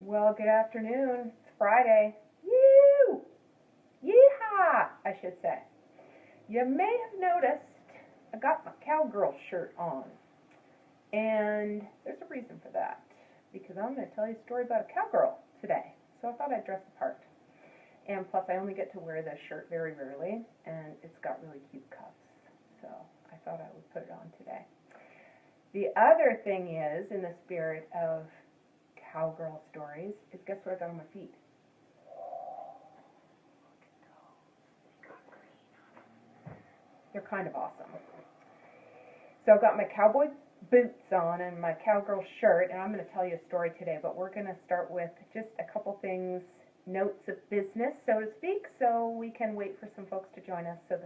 Well, good afternoon. It's Friday. Yee! Yeehaw, I should say. You may have noticed I got my cowgirl shirt on. And there's a reason for that. Because I'm going to tell you a story about a cowgirl today. So I thought I'd dress the part. And plus, I only get to wear this shirt very rarely. And it's got really cute cuffs. So I thought I would put it on today. The other thing is, in the spirit of cowgirl stories, is guess what I got on my feet? They're kind of awesome. So I've got my cowboy boots on and my cowgirl shirt, and I'm going to tell you a story today, but we're going to start with just a couple things, notes of business, so to speak, so we can wait for some folks to join us so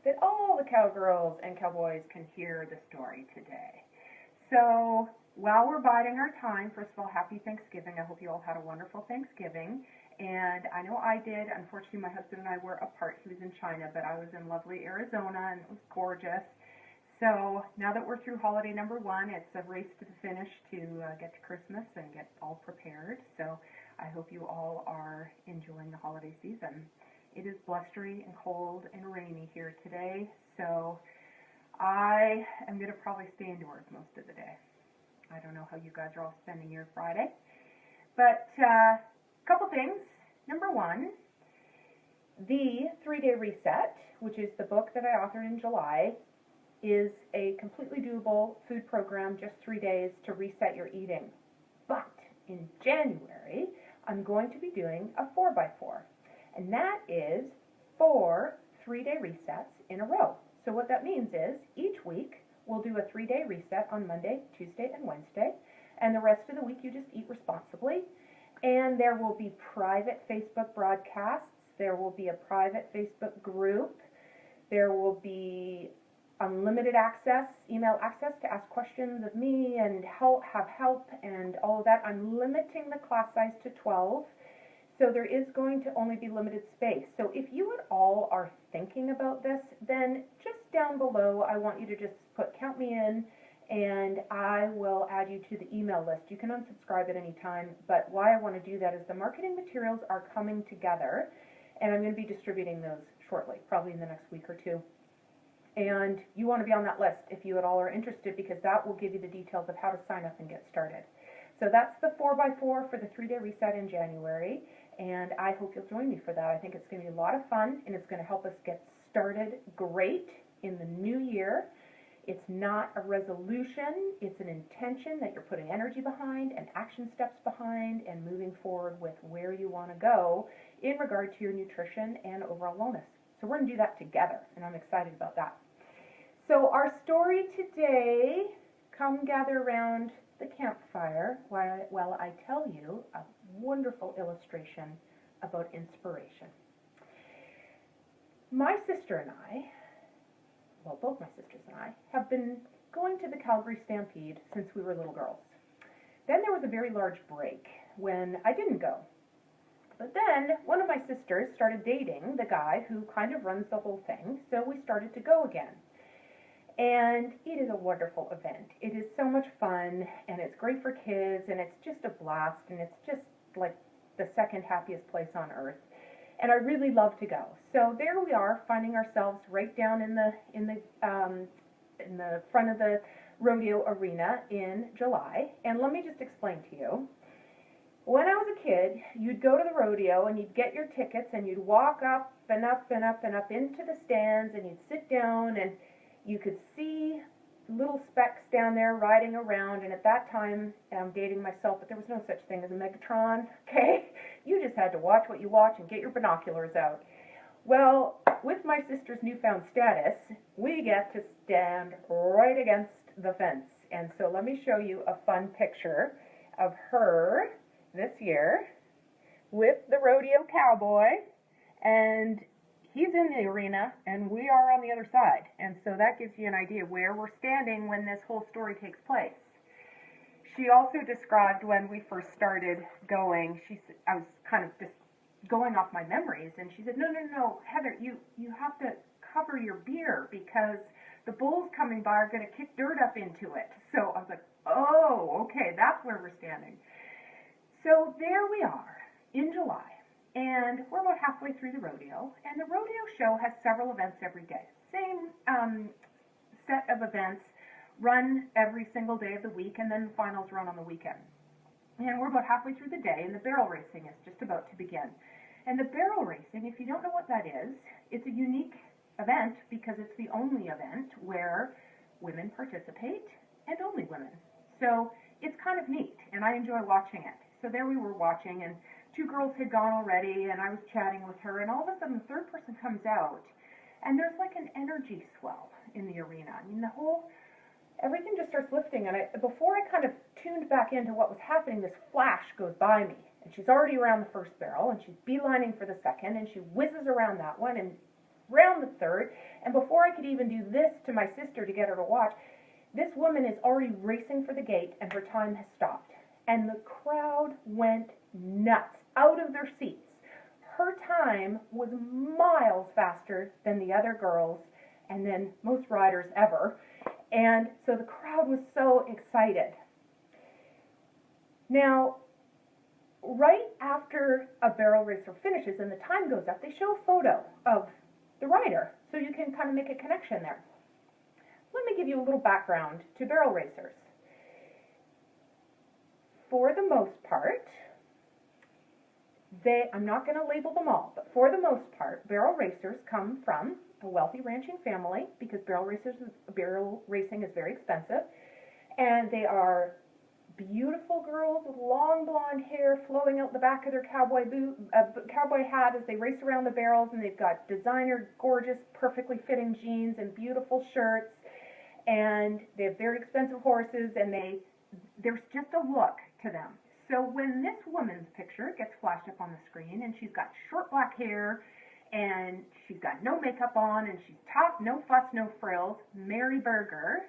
that all the cowgirls and cowboys can hear the story today. So while we're biding our time, first of all, happy Thanksgiving. I hope you all had a wonderful Thanksgiving. And I know I did. Unfortunately, my husband and I were apart. He was in China, but I was in lovely Arizona, and it was gorgeous. So now that we're through holiday number one, it's a race to the finish to get to Christmas and get all prepared. So I hope you all are enjoying the holiday season. It is blustery and cold and rainy here today, so I am going to probably stay indoors most of the day. I don't know how you guys are all spending your Friday. But a couple things. Number one, the 3-Day Reset, which is the book that I authored in July, is a completely doable food program, just 3 days to reset your eating. But in January, I'm going to be doing a 4x4. And that is 4 3-day resets in a row. So what that means is each week we'll do a 3-day reset on Monday, Tuesday, and Wednesday. And the rest of the week you just eat responsibly. And there will be private Facebook broadcasts. There will be a private Facebook group. There will be unlimited access, email access to ask questions of me and have help and all of that. I'm limiting the class size to 12. So there is going to only be limited space. So if you at all are thinking about this, then just down below, I want you to just put count me in, and I will add you to the email list. You can unsubscribe at any time, but why I want to do that is the marketing materials are coming together, and I'm going to be distributing those shortly, probably in the next week or two. And you want to be on that list if you at all are interested, because that will give you the details of how to sign up and get started. So that's the 4x4 for the 3-day reset in January, and I hope you'll join me for that. I think it's going to be a lot of fun, and it's going to help us get started great in the new year. It's not a resolution, it's an intention that you're putting energy behind and action steps behind and moving forward with where you want to go in regard to your nutrition and overall wellness. So we're going to do that together, and I'm excited about that. So our story today, come gather around the campfire while I tell you a wonderful illustration about inspiration. My sister and I, well, both my sisters and I, have been going to the Calgary Stampede since we were little girls. Then there was a very large break when I didn't go. But then one of my sisters started dating the guy who kind of runs the whole thing, so we started to go again. And it is a wonderful event. It is so much fun, and it's great for kids, and it's just a blast, and it's just like the second happiest place on earth. And I really love to go. So there we are, finding ourselves right down in the front of the rodeo arena in July. And let me just explain to you. When I was a kid, you'd go to the rodeo and you'd get your tickets and you'd walk up and up and up and up into the stands, and you'd sit down and you could see little specks down there riding around. And at that time, I'm dating myself, but there was no such thing as a Megatron, okay? You just had to watch what you watch and get your binoculars out. Well, with my sister's newfound status, we get to stand right against the fence. And so let me show you a fun picture of her this year with the rodeo cowboy, and he's in the arena and we are on the other side, and so that gives you an idea where we're standing when this whole story takes place. She also described when we first started going, I was kind of just going off my memories, and she said, no, Heather, you have to cover your beer because the bulls coming by are going to kick dirt up into it. So I was like, oh, okay, that's where we're standing. So there we are in July, and we're about halfway through the rodeo, and the rodeo show has several events every day. Same set of events run every single day of the week, and then the finals run on the weekend. And we're about halfway through the day, and the barrel racing is just about to begin. And the barrel racing, if you don't know what that is, it's a unique event because it's the only event where women participate, and only women. So it's kind of neat, and I enjoy watching it. So there we were watching, and two girls had gone already, and I was chatting with her, and all of a sudden the third person comes out, and there's like an energy swell in the arena. I mean, everything just starts lifting, and before I kind of tuned back into what was happening, this flash goes by me, and she's already around the first barrel, and she's beelining for the second, and she whizzes around that one, and round the third, and before I could even do this to my sister to get her to watch, this woman is already racing for the gate, and her time has stopped. And the crowd went nuts, out of their seats. Her time was miles faster than the other girls, and then most riders ever. And so the crowd was so excited. Now, right after a barrel racer finishes and the time goes up, they show a photo of the rider, so you can kind of make a connection there. Let me give you a little background to barrel racers. For the most part, I'm not going to label them all, but for the most part, barrel racers come from a wealthy ranching family because barrel racing is very expensive, and they are beautiful girls with long blonde hair flowing out the back of their cowboy hat as they race around the barrels, and they've got designer, gorgeous, perfectly fitting jeans and beautiful shirts, and they have very expensive horses, and there's just a look to them. So when this woman's picture gets flashed up on the screen, and she's got short black hair, and she's got no makeup on, and she's tough, no fuss, no frills, Mary Berger,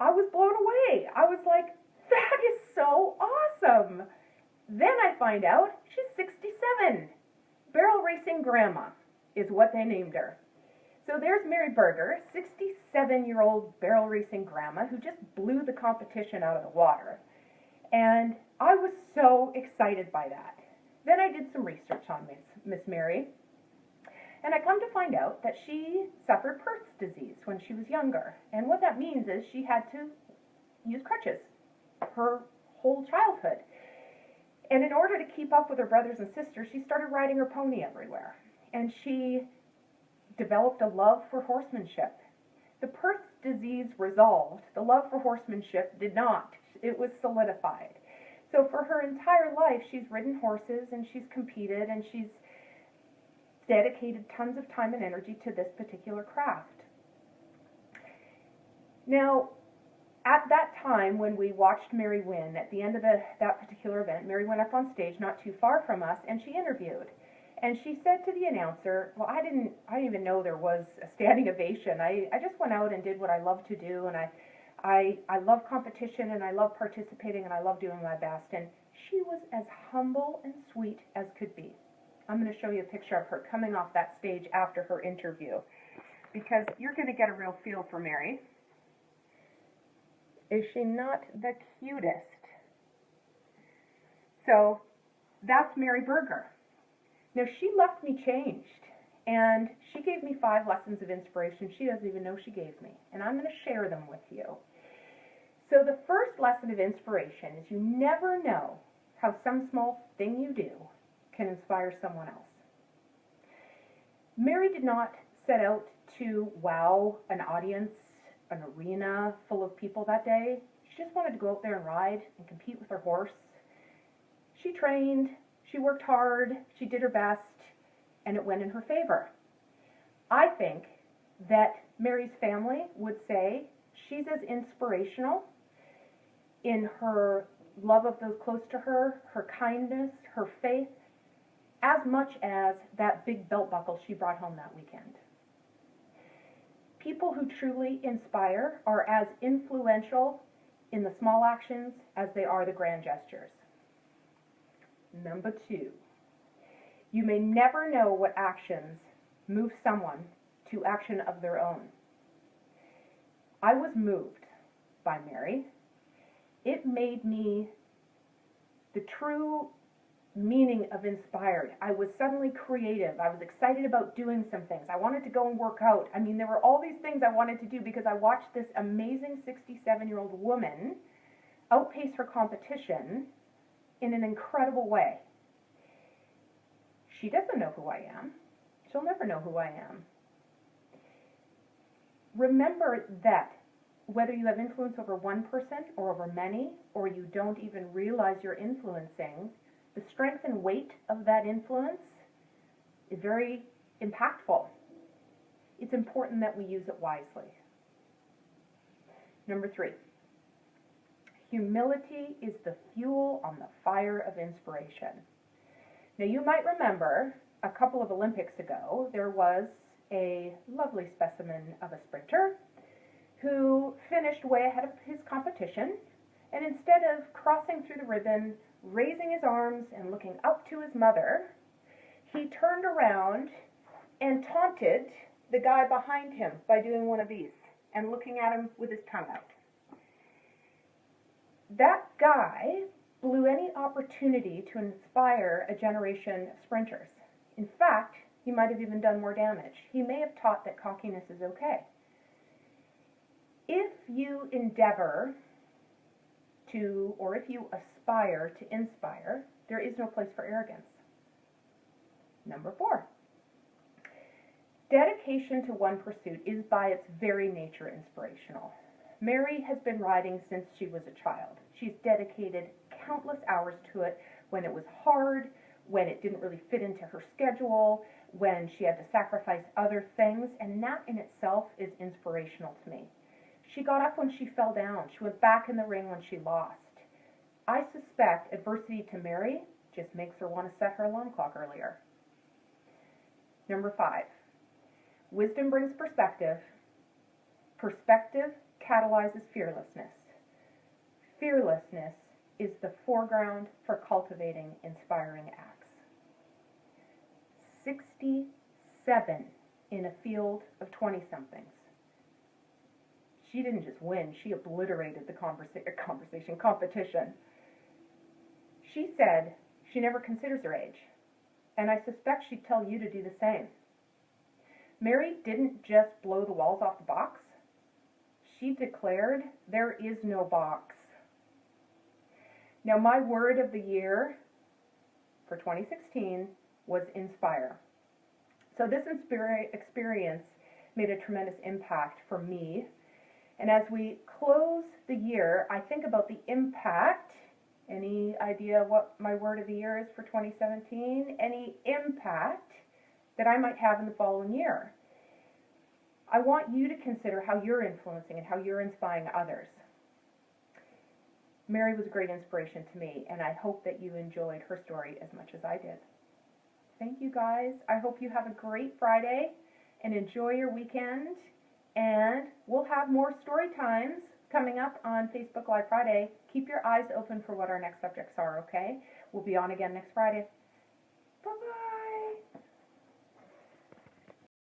I was blown away. I was like, that is so awesome. Then I find out she's 67. Barrel Racing Grandma is what they named her. So there's Mary Berger, 67-year-old barrel racing grandma who just blew the competition out of the water. And I was so excited by that. Then I did some research on Miss Mary, and I come to find out that she suffered Perth's disease when she was younger. And what that means is she had to use crutches her whole childhood. And in order to keep up with her brothers and sisters, she started riding her pony everywhere. And she developed a love for horsemanship. The Perth disease resolved. The love for horsemanship did not. It was solidified. So for her entire life, she's ridden horses, and she's competed, and she's dedicated tons of time and energy to this particular craft. Now, at that time when we watched Mary win, at the end of that particular event, Mary went up on stage not too far from us, and she interviewed. And she said to the announcer, well, I didn't even know there was a standing ovation. I just went out and did what I love to do, and I love competition, and I love participating, and I love doing my best. And she was as humble and sweet as could be. I'm going to show you a picture of her coming off that stage after her interview, because you're going to get a real feel for Mary. Is she not the cutest? So that's Mary Berger. Now, she left me changed, and she gave me 5 lessons of inspiration she doesn't even know she gave me, and I'm going to share them with you. So the first lesson of inspiration is you never know how some small thing you do can inspire someone else. Mary did not set out to wow an audience, an arena full of people that day. She just wanted to go out there and ride and compete with her horse. She trained, she worked hard, she did her best, and it went in her favor. I think that Mary's family would say she's as inspirational in her love of those close to her, her kindness, her faith, as much as that big belt buckle she brought home that weekend. People who truly inspire are as influential in the small actions as they are the grand gestures. Number 2, you may never know what actions move someone to action of their own. I was moved by Mary. It made me the true meaning of inspired. I was suddenly creative. I was excited about doing some things. I wanted to go and work out. I mean, there were all these things I wanted to do because I watched this amazing 67-year-old woman outpace her competition in an incredible way. She doesn't know who I am. She'll never know who I am. Remember that whether you have influence over one person or over many, or you don't even realize you're influencing, the strength and weight of that influence is very impactful. It's important that we use it wisely. Number 3, humility is the fuel on the fire of inspiration. Now, you might remember a couple of Olympics ago, there was a lovely specimen of a sprinter who finished way ahead of his competition, and instead of crossing through the ribbon, raising his arms and looking up to his mother, he turned around and taunted the guy behind him by doing one of these and looking at him with his tongue out. That guy blew any opportunity to inspire a generation of sprinters. In fact, he might have even done more damage. He may have taught that cockiness is okay. If you endeavor to, or if you aspire to inspire, there is no place for arrogance. Number 4, dedication to one pursuit is by its very nature inspirational. Mary has been riding since she was a child. She's dedicated countless hours to it when it was hard, when it didn't really fit into her schedule, when she had to sacrifice other things, and that in itself is inspirational to me. She got up when she fell down. She went back in the ring when she lost. I suspect adversity to Mary just makes her want to set her alarm clock earlier. Number 5, wisdom brings perspective. Perspective catalyzes fearlessness. Fearlessness is the foreground for cultivating inspiring acts. 67 in a field of 20-somethings. She didn't just win, she obliterated the competition. She said she never considers her age, and I suspect she'd tell you to do the same. Mary didn't just blow the walls off the box. She declared there is no box. Now, my word of the year for 2016 was inspire. So this experience made a tremendous impact for me. And as we close the year, I think about the impact. Any idea what my word of the year is for 2017? Any impact that I might have in the following year? I want you to consider how you're influencing and how you're inspiring others. Mary was a great inspiration to me, and I hope that you enjoyed her story as much as I did. Thank you, guys. I hope you have a great Friday and enjoy your weekend. And we'll have more story times coming up on Facebook Live Friday. Keep your eyes open for what our next subjects are, okay? We'll be on again next Friday. Bye-bye.